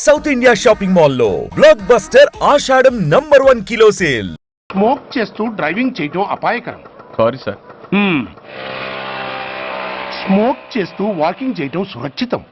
South India shopping mall లో blockbuster Ashadham #1 kilo sale. Smoke చేస్తూ driving చేయటం అపాయకరం. Sorry sir. స్మోక్ చేస్తూ వాకింగ్ చేయటం సురక్షితం.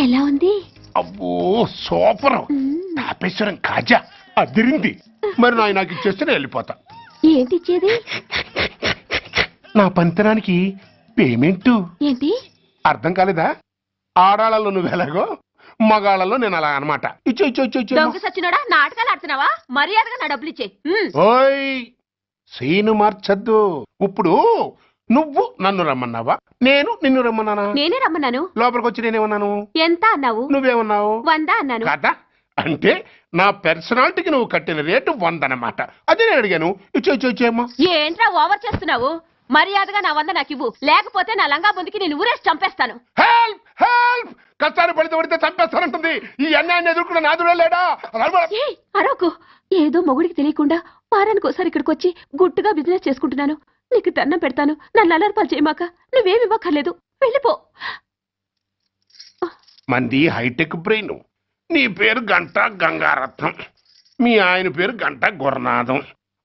ఎలా ఉంది? అబ్బో సూపర్. తాపేశ్వరం కాజా అదిరింది. మరి నాకు ఇచ్చేస్తే నేను వెళ్ళిపోతా. ఏంటి ఇచ్చేది? నా పంతనానికి పేమెంట్. ఏంటి అర్థం కాలేదా? ఆడాళ్ళలో నువ్వు ఎలాగో మగాళ్ళలో నేను అలా అనమాట. ఇచ్చో ఇచ్చో ఇచ్చో ఇచ్చో. దొంగ సచ్చినోడా, నాటకాలు ఆడుతున్నావా? మర్యాదగా నా డబ్బులు ఇచ్చే. ఓయ్ సీను మార్చద్దు. ఇప్పుడు నువ్వు నన్ను రమ్మన్నావా, నేను నిన్ను రమ్మన్నానా? నేనే రమ్మన్నాను. లోపలికి వచ్చి నేనేమన్నాను? ఎంత అన్నావు? నువ్వేమన్నావు? 100 అన్నాను. కదా అంటే నా పర్సనాలిటీకి నువ్వు కట్టిన రేటు 100 అన్నమాట. అదే నేను అడిగాను. ఇచ్చో ఇచ్చో ఇచ్చేమ్మా. ఏంట్రా ఓవర్ చేస్తున్నావు? మర్యాదగా నా 100 నాకు ఇవ్వు, లేకపోతే నా లంగా బొందికి నేను ఊరేసి చంపేస్తాను. Help help. కష్టాలు పడితే చంపేస్తానంటుంది. ఈ అన్యాయాన్ని ఎదుర్కొన్న నాదుడే లేడా? అరవకు. ఏదో మొగుడికి తెలియకుండా వారానికి ఒకసారి ఇక్కడికి వచ్చి గుట్టుగా బిజినెస్ చేసుకుంటున్నాను. నీకు దండం పెడతాను, నన్ను అలర్పాలు చేయమాక. నువ్వేమి ఇవ్వక్కర్లేదు, వెళ్ళిపో. మంది హైటెక్ బ్రెయిన్. నీ పేరు గంట గంగారత్నం, మీ ఆయన పేరు గంట గురనాథం.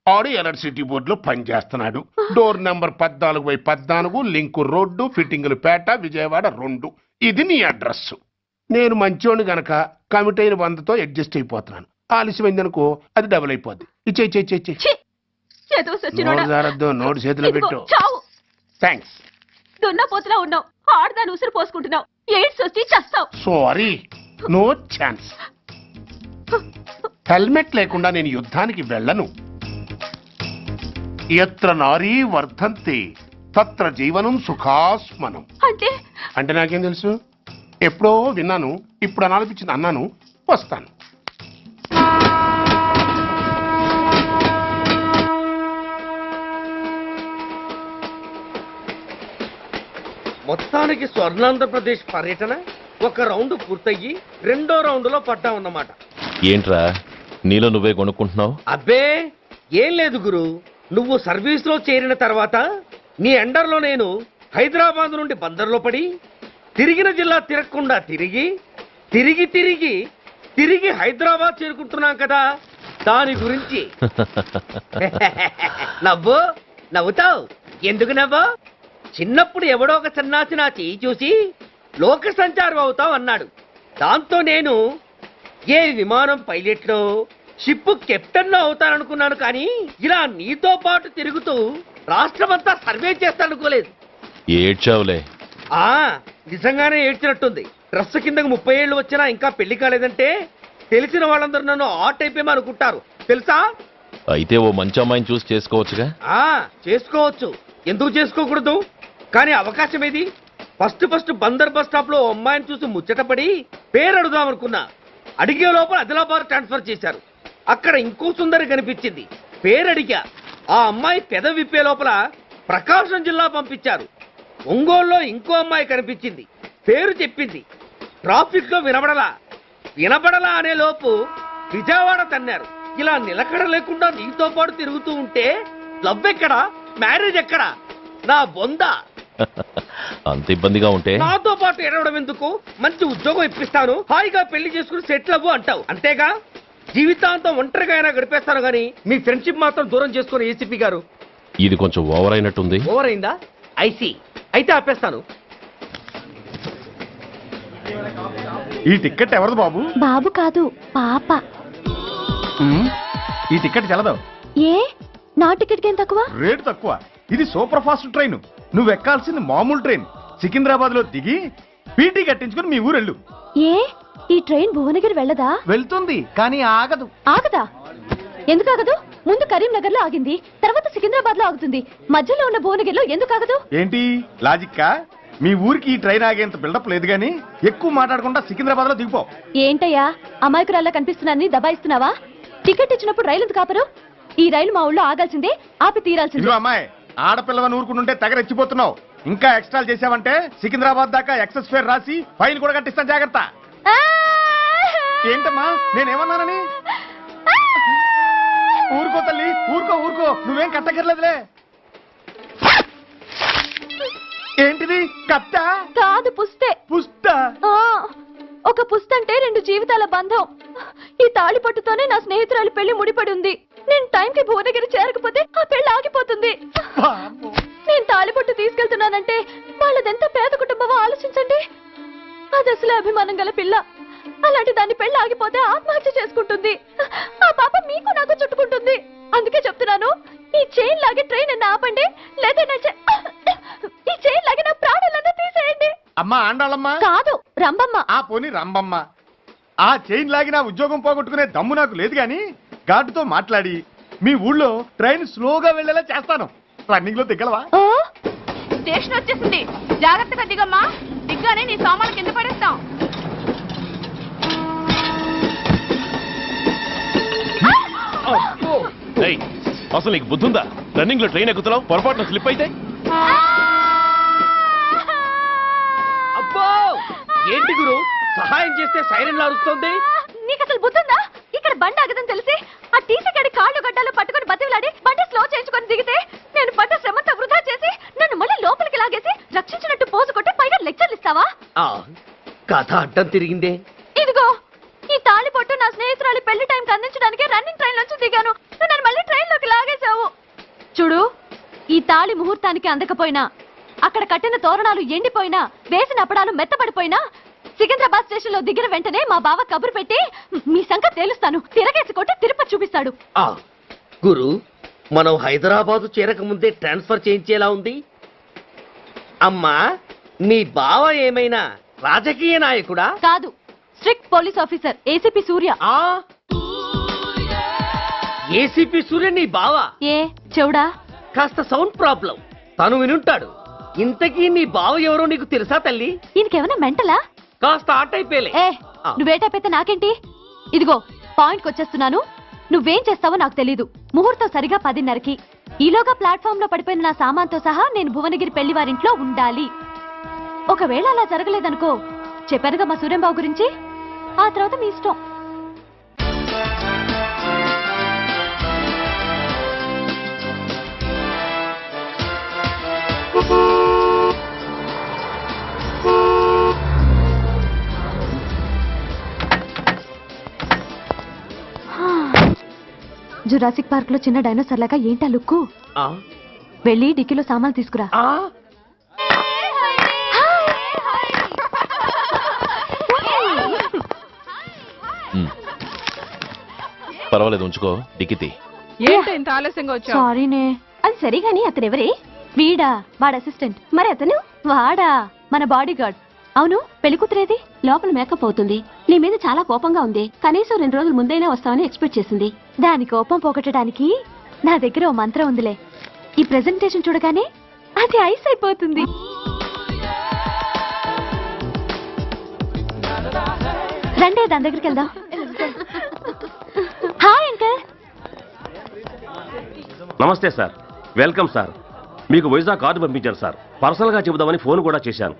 ఆడు ఎలక్ట్రిసిటీ బోర్డులో పనిచేస్తున్నాడు. డోర్ నెంబర్ 14/14, లింకు రోడ్డు, ఫిట్టింగులు పేట, విజయవాడ 2. ఇది నీ అడ్రస్. నేను మంచోని గనక కమిట్ అయిన 100తో అడ్జస్ట్ అయిపోతున్నాను. ఆలస్యమైందనుకో అది డబుల్ అయిపోద్ది. ఇచ్చే నోటు చేతిలో పెట్టు. థ్యాంక్స్. దున్నపోతులా ఉన్నావు, ఆడదాని ఉసురు పోసుకుంటున్నావు. ఎయిడ్స్ వచ్చి చస్తావు. Sorry, no chance. హెల్మెట్ లేకుండా నేను యుద్ధానికి వెళ్ళను. ఎత్ర నారీ వర్ధంతి తత్ర జీవనం సుఖాస్మనం. అంటే నాకేం తెలుసు? ఎప్పుడో విన్నాను, ఇప్పుడు అనాలనిపించింది అన్నాను. వస్తాను. మొత్తానికి స్వర్ణాంధ్రప్రదేశ్ పర్యటన ఒక రౌండ్ పూర్తయ్యి 2వ రౌండ్లో పడ్డామన్నమాట. ఏంట్రా నీలో నువ్వే కొనుక్కుంటున్నావు? అబ్బే ఏం లేదు గురు. నువ్వు సర్వీస్లో చేరిన తర్వాత నీ అండర్లో నేను హైదరాబాద్ నుండి బందర్లో పడి తిరిగిన జిల్లా తిరగకుండా తిరిగి తిరిగి తిరిగి తిరిగి హైదరాబాద్ చేరుకుంటున్నాం కదా, దాని గురించి. నవ్వుతావు ఎందుకు నవ్వు? చిన్నప్పుడు ఎవడో ఒక సన్నాసి నా చేయి చూసి లోక సంచారం అవుతావు అన్నాడు. దాంతో నేను ఏ విమానం పైలట్లో షిప్ కెప్టెన్ అవుతాననుకున్నాను. కానీ ఇలా నీతో పాటు తిరుగుతూ రాష్ట్రమంతా సర్వే చేస్తాననుకోలేదు. ఏడ్చావులే. నిజంగానే ఏడ్చినట్టుంది. డ్రెస్ కిందకు 30 ఏళ్ళు వచ్చినా ఇంకా పెళ్లి కాలేదంటే తెలిసిన వాళ్ళందరూ నన్ను ఆ టైపేమో అనుకుంటారు తెలుసా. అయితే ఓ మంచి అమ్మాయిని చూసి చేసుకోవచ్చుగా. చేసుకోవచ్చు, ఎందుకు చేసుకోకూడదు? కానీ అవకాశం ఏది? ఫస్ట్ బందర్ బస్ స్టాప్ లో అమ్మాయిని చూసి ముచ్చటపడి పేరు అడుగుదాం అనుకున్నా. అడిగే లోపల ఆదిలాబాద్ ట్రాన్స్ఫర్ చేశారు. అక్కడ ఇంకో సుందరి కనిపించింది. పేరు అడిగా. ఆ అమ్మాయి పెద విప్పే లోపల ప్రకాశం జిల్లా పంపించారు. ఒంగోలులో ఇంకో అమ్మాయి కనిపించింది. పేరు చెప్పింది. ట్రాఫిక్ లో వినబడలా అనే లోపు విజయవాడ తన్నారు. ఇలా నిలకడ లేకుండా నీతో పాటు తిరుగుతూ ఉంటే క్లబ్ ఎక్కడా, మ్యారేజ్ ఎక్కడా? నా బొంద. అంత ఇబ్బందిగా ఉంటే నాతో పాటు ఎడవడం ఎందుకు? మంచి ఉద్యోగం ఇప్పిస్తాను, హాయిగా పెళ్లి చేసుకుని సెటిల్ అవ్వు అంటావు అంతేగా. జీవితాంతం ఒంటరిగా అయినా గడిపేస్తాను గానీ మీ ఫ్రెండ్షిప్ మాత్రం దూరం చేసుకుని ఏసీపీ గారు. ఇది కొంచెం ఓవర్ అయినట్టుంది. ఓవర్ అయిందా? ఐసీ. అయితే ఆపేస్తాను. ఈ టికెట్ ఎవరిది బాబు? బాబు కాదు, పాప. ఈ టికెట్ చెల్లదు. ఏ నా టికెట్ ఏం తక్కువ? రేటు తక్కువ. ఇది సూపర్ ఫాస్ట్ ట్రైన్. నువ్వు ఎక్కాల్సింది మామూలు ట్రైన్. సికింద్రాబాద్ లో దిగి పీటీ కట్టించుకుని మీ ఊరెళ్ళు. ఏ ఈ ట్రైన్ భువనగిరి వెళ్ళదా? వెళ్తుంది కానీ ఆగదు. ఆగదా? ఎందుకు ఆగదు? ముందు కరీంనగర్ లో ఆగింది, తర్వాత సికింద్రాబాద్ లో ఆగుతుంది. మధ్యలో ఉన్న భువనగిరిలో ఎందుకు ఆగదు? ఏంటి లాజిక్కా? మీ ఊరికి ఈ ట్రైన్ ఆగేంత బిల్డప్ లేదు కానీ ఎక్కువ మాట్లాడకుండా సికింద్రాబాద్ లో దిగిపో. ఏంటయ్యా అమాయకురాల్లా కనిపిస్తున్నానని దబాయిస్తున్నావా? టికెట్ ఇచ్చినప్పుడు రైలు ఎందుకు కాపరు? ఈ రైలు మా ఊళ్ళో ఆగాల్సిందే, ఆపి తీరాల్సిందే. ఇదిగో అమ్మాయి, ఆడపిల్లవని ఊరుకుంటుంటే తెగరెచ్చిపోతున్నావు. ఇంకా ఎక్స్ట్రాలు చేసావంటే సికింద్రాబాద్ దాకా ఎక్సెస్ ఫేర్ రాసి ఫైన్ కూడా కట్టిస్తాను, జాగ్రత్త. ఏంటమ్మా నేనేమన్నానని? ఊరుకో తల్లి, ఊరుకో ఊరుకో, నువ్వేం కట్టకర్లేదులే. ఏంటిది కట్ట? కాదు పుస్తే. పుష్ట? ఒక పుస్తంటే 2 జీవితాల బంధం. ఈ తాళి పట్టుతోనే నా స్నేహితురాలి పెళ్లి ముడిపడి ఉంది. నేను టైంకి భువనగిరి చేరకపోతే ఆ పెళ్లి ఆగిపోతుంది. నేను తాళిపట్టు తీసుకెళ్తున్నానంటే వాళ్ళదెంత పేద కుటుంబమో ఆలోచించండి. అది అసలు అభిమానం గల పిల్ల. అలాంటి దాన్ని పెళ్లి ఆగిపోతే ఆత్మహత్య చేసుకుంటుంది. ఆ పాప మీకు నాకు చుట్టుకుంటుంది. అందుకే చెప్తున్నాను, ఈ చైన్ లాగే ట్రైన్ అన్న ఆపండి, లేదా ఈ చైన్ లాగే నా ప్రాణాలన్నా తీసేయండి. అమ్మా ఆండాళ్ళమ్మ కాదు రంబమ్మ. ఆ పోని రంబమ్మ. ఆ చైన్ లాగి నా ఉద్యోగం పోగొట్టుకునే దమ్ము నాకు లేదు గాని గార్డుతో మాట్లాడి మీ ఊళ్ళో ట్రైన్ స్లోగా వెళ్లేలా చేస్తాను. రన్నింగ్ లో దిగలవా? స్టేషన్ వచ్చేసింది, జాగ్రత్తగా దిగమ్మా. దిగ్గానే నీ సామాన్లు కింద పడేస్తాం. ఏయ్, అసలు నీకు బుద్ధుందా? రన్నింగ్ లో ట్రైన్ ఎక్కుతున్నావు, పొరపాటున స్లిప్ అయితే? అబ్బో ఏంటి గురు, సహాయం చేస్తే సైరన్ అరుస్తోంది. నీకు అసలు బుద్ధుందా? ఇక్కడ బండి ఆగదని తెలిసి ఆ టీసీ గడి కాళ్ళు గడ్డాలు పట్టుకుని బతిలాడి బండి స్లో చేయించుకొని దిగితే నేను పడ్డ శ్రమంతా వృధా చేసి నన్ను మళ్ళీ లోపలికి లాగేసి రక్షించినట్టు పోజు కొట్టి పైగా లెక్చర్లు ఇస్తావా? కథ అడ్డం తిరిగిందే. ఇదిగో ఈ తాళి పట్టు నా స్నేహితురాలి పెళ్లి టైంకి అందించడానికి రన్నింగ్ ట్రైన్ నుంచి దిగాను. నన్ను మళ్ళీ ట్రైన్ లోకి లాగేశావు. చూడు, ఈ తాళి ముహూర్తానికి అందకపోయినా, అక్కడ కట్టిన తోరణాలు ఎండిపోయినా, వేసిన అప్పడాలు మెత్తపడిపోయినా, సికింద్రాబాద్ స్టేషన్ లో దిగిన వెంటనే మా బావ కబురు పెట్టి మీ సంగతి తేలుస్తాను, తిరగేసి కొట్టి తిరుపతి చూపిస్తాడు. గురు, మనం హైదరాబాదు చేరక ముందే ట్రాన్స్ఫర్ చేయించేలా ఉంది. అమ్మా, నీ బావ ఏమైనా రాజకీయ నాయకుడా? కాదు, స్ట్రిక్ట్ పోలీస్ ఆఫీసర్, ఏసీపీ సూర్య. ఏసీపీ సూర్య నీ బావ? ఏ చెవుడా? కాస్త సౌండ్ ప్రాబ్లం, తను వినుంటాడు. ఇంతకీ నీ బావ ఎవరో నీకు తెలుసా తల్లి? ఈయనకేమైనా మెంటలా? కాస్త ఆటైపోయలే. నువ్వేటైపోతే నాకేంటి? ఇదిగో పాయింట్కి వచ్చేస్తున్నాను. నువ్వేం చేస్తావో నాకు తెలీదు. ముహూర్తం సరిగా 10:30కి. ఈలోగా ప్లాట్ఫామ్ లో పడిపోయిన నా సామాన్తో సహా నేను భువనగిరి పెళ్లి వారింట్లో ఉండాలి. ఒకవేళ అలా జరగలేదనుకో, చెప్పానుగా మా సూర్యంబాబు గురించి, ఆ తర్వాత మీ ఇష్టం. జురాసిక్ పార్క్ లో చిన్న డైనోసార్ లాగా ఏంటా లుక్కు? వెళ్ళి డిక్కీలో సామాన్లు తీసుకురా. పర్వాలేదు, ఉంచుకో. డిక్కితి. ఏంటి ఇంత ఆలస్యంగా వచ్చావు? సారీనే. అది సరిగాని అతనెవరే? వీడా, వాడు అసిస్టెంట్. మరి అతను? వాడా, మన బాడీ గార్డ్. అవును, పెళ్లి కూతురేది? లోపల మేకప్ అవుతుంది. నీ మీద చాలా కోపంగా ఉంది. కనీసం 2 రోజుల ముందైనా వస్తామని ఎక్స్పెక్ట్ చేసింది. దాని కోపం పోగొట్టడానికి నా దగ్గర ఓ మంత్రం ఉందిలే. ఈ ప్రెజెంటేషన్ చూడగానే అది ఐస్ అయిపోతుంది. రండి, దాని దగ్గరికి వెళ్దాం. Hi uncle. నమస్తే సార్, వెల్కమ్ సార్. మీకు వైజాగ్ కార్డు పంపించారు సార్. పర్సనల్గా చెబుదామని ఫోన్ కూడా చేశాను.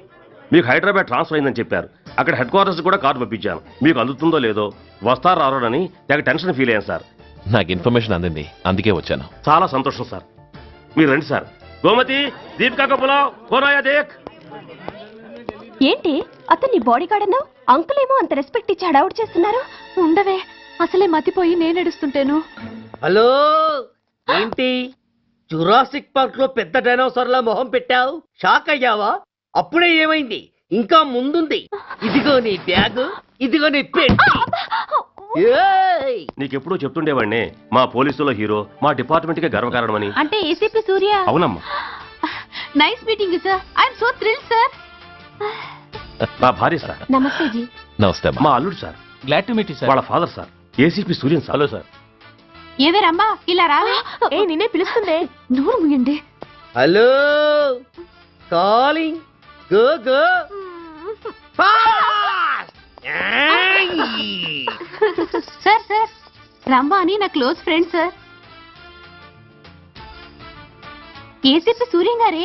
మీకు హైదరాబాద్ ట్రాన్స్ఫర్ అయిందని చెప్పారు. అక్కడ హెడ్ క్వార్టర్స్ కూడా కార్డు పంపించాను. మీకు అందుతుందో లేదో, వస్తారో రారోనని తెగ టెన్షన్ ఫీల్ అయ్యాను సార్. నాకు ఇన్ఫర్మేషన్ అందింది, అందుకే వచ్చాను. చాలా సంతోషం సార్. మీరు రండి సార్. గోమతి, దీపికా కపులావ్, కోనాయా దేక్. ఏంటి అతను నీ బాడీ గార్డ్ అన్నావు? అంకుల్ ఏమో అంత రెస్పెక్ట్ ఇచ్చి హడావుడు చేస్తున్నారు. ఉండవే, అసలే మతిపోయి నేను ఎడుస్తుంటేను. హలో, ఏంటి జురాసిక్ పార్క్ లో పెద్ద డైనోసార్ లా మొహం పెట్టావు? షాక్ అయ్యావా? అప్పుడే ఏమైంది? ఇంకా ముందుంది. ఇదిగో నీ బ్యాగ్, ఇదిగో నీ పెట్టి. నీకెప్పుడూ చెప్తుండేవాడిని, మా పోలీసులో హీరో, మా డిపార్ట్మెంట్ కే గర్వకారణమని. అంటే ఏసీపీ సూర్య. అవునమ్మా. Nice meeting sir. I'm so thrilled sir. నా భార్య సార్. నమస్తే జీ. నమస్తే అమ్మా. మా అల్లుడు sir. Glad to meet you sir. వాళ్ళ father sir, ACP Suryan sir. Hello sir. ఏవేరమ్మా ఇలా రావే? ఏ నిన్నే పిలుస్తుందే. నోరు ముయండి. Hello, calling. Go go fast. ఏయ్! సార్ సార్ రమ్మ అని నా close friend sir. ACP Suryam గారే.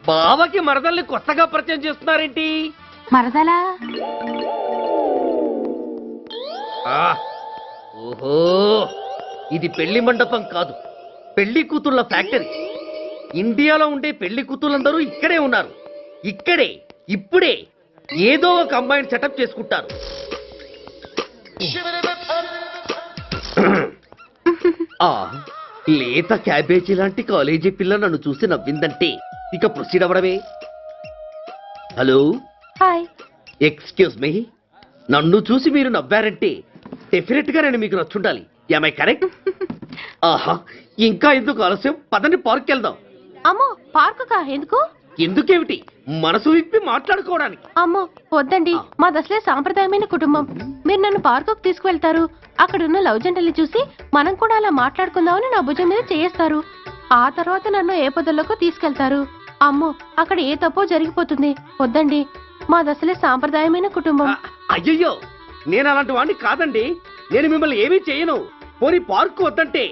బావకి మరదల్ని కొత్తగా పరిచయం చేస్తున్నారేంటి? మరదలా? ఓహో, ఇది పెళ్లి మండపం కాదు, పెళ్లి కూతుళ్ళ ఫ్యాక్టరీ. ఇండియాలో ఉండే పెళ్లి కూతుళ్ళందరూ ఇక్కడే ఉన్నారు. ఇక్కడే ఇప్పుడే ఏదో ఒక అమ్మాయిని సెటప్ చేసుకుంటారు. ఆ లేత క్యాబేజీ లాంటి కాలేజీ పిల్ల నన్ను చూసి నవ్విందంటే ఇక ప్రొసీడ్ అవ్వడమే. Hello, hi. ఎక్స్క్యూజ్ మీ, నన్ను చూసి మీరు నవ్వారంటే డెఫినెట్ గా నేను మీకు నచ్చుండాలి. I correct? ఆహా, ఇంకా ఎందుకు ఆలస్యం, పదండి పార్క్ వెళ్దాం. అమ్మో పార్కు కా? ఎందుకు? ఎందుకేమిటి, మనసు విప్పి మాట్లాడుకోవడానికి. అమ్మో వద్దండి, మాది అసలే సాంప్రదాయమైన కుటుంబం. మీరు నన్ను పార్కుకు తీసుకువెళ్తారు, అక్కడున్న లవ్ జంటల్ని చూసి మనం కూడా అలా మాట్లాడుకుందామని నా భుజం మీద చేస్తారు. ఆ తర్వాత నన్ను ఏ పొదల్లోకి తీసుకెళ్తారు. అమ్మో అక్కడ ఏ తప్పో జరిగిపోతుంది. వద్దండి, మాది అసలే సాంప్రదాయమైన కుటుంబం. అయ్యయ్యో, నేను అలాంటి వాడిని కాదండి. నేను మిమ్మల్ని ఏమీ చేయను. పోనీ పార్క్ వద్దంటే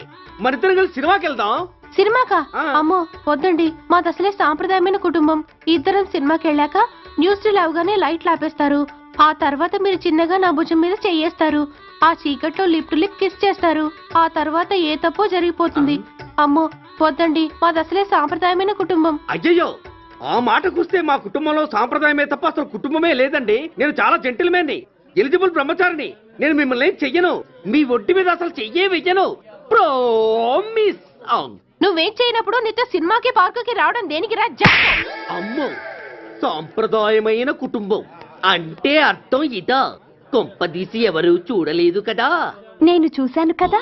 మరిద్దరం కలిసి సినిమాకి వెళ్దాం. సినిమాకా? అమ్మో వద్దండి, మాది అసలే సాంప్రదాయమైన కుటుంబం. ఇద్దరం సినిమాకి వెళ్ళాక న్యూస్ అవగానే లైట్లు ఆపేస్తారు. ఆ తర్వాత మీరు చిన్నగా నా భుజం మీద చెయ్యేస్తారు. ఆ చీకట్లో లిప్ టు లిప్ కిస్ చేస్తారు. ఆ తర్వాత ఏ తప్పో జరిగిపోతుంది. అమ్మో వద్దండి, మాది అసలే సాంప్రదాయమైన కుటుంబం. అయ్యయ్యో, ఆ మాటకొస్తే మా కుటుంబంలో సాంప్రదాయమే తప్ప అసలు కుటుంబమే లేదండి. నేను చాలా జెంటిల్మెన్ని, ఎలిజిబుల్ బ్రహ్మచారిని. నేను మిమ్మల్ని ఏం చెయ్యను. మీ ఒంటి మీద అసలు చెయ్యే వెయ్యను. ప్రామిస్. నువ్వేం చేయనప్పుడు నీతో సినిమాకి పార్కుకి రావడం దేనికి రా? అమ్మో, సాంప్రదాయమైన కుటుంబం అంటే అర్థం ఇదా? కొంపదీసి ఎవరు చూడలేదు కదా? నేను చూశాను కదా.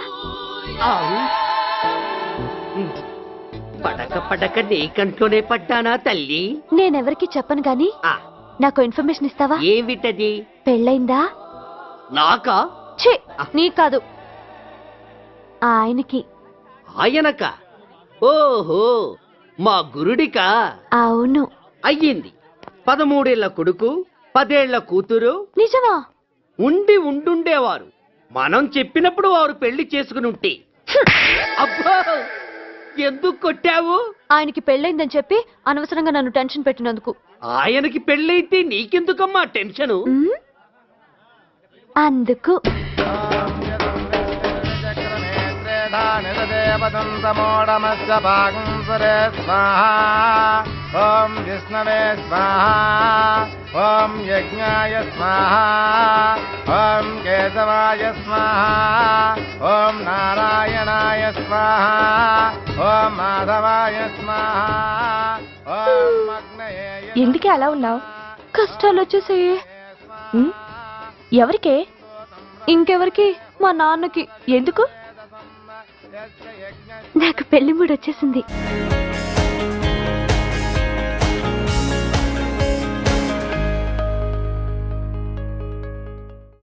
పడక పడక నీ కంట్లోనే పడ్డానా తల్లి? నేనెవరికి చెప్పను గాని ఆ, నాకు ఇన్ఫర్మేషన్ ఇస్తావా? ఏమిటది? పెళ్ళైందా? నాకా? ఛీ, నీ కాదు, ఆయనకి. ఆయనక? ఓహో, మా గురుడికా? అవును. అయ్యింది. 13 ఏళ్ల కొడుకు, 10 ఏళ్ల కూతురు నిజమా? ఉండుండేవారు. మనం చెప్పినప్పుడు వారు పెళ్లి చేసుకుని ఉంటే. అబ్బో, ఎందుకు కొట్టావు? ఆయనకి పెళ్ళైందని చెప్పి అనవసరంగా నన్ను టెన్షన్ పెట్టినందుకు. ఆయనకి పెళ్ళైతే నీకెందుకమ్మా టెన్షను? ఉమ్, అందుకు. ఓం విష్ణవే స్వాహా, ఓం యజ్ఞాయ స్వాహా, ఓం కేశవాయ స్వాహా, ఓం నారాయణాయ స్వాహా, ఓం మాధవాయ స్వాహా, ఓం అగ్నయే. ఎందుకే అలా ఉన్నావు? కష్టాలు వచ్చేసాయి. ఎవరికే? ఇంకెవరికి? మా నాన్నకి. ఎందుకు? నాకు పెళ్లి మూడు వచ్చేసింది.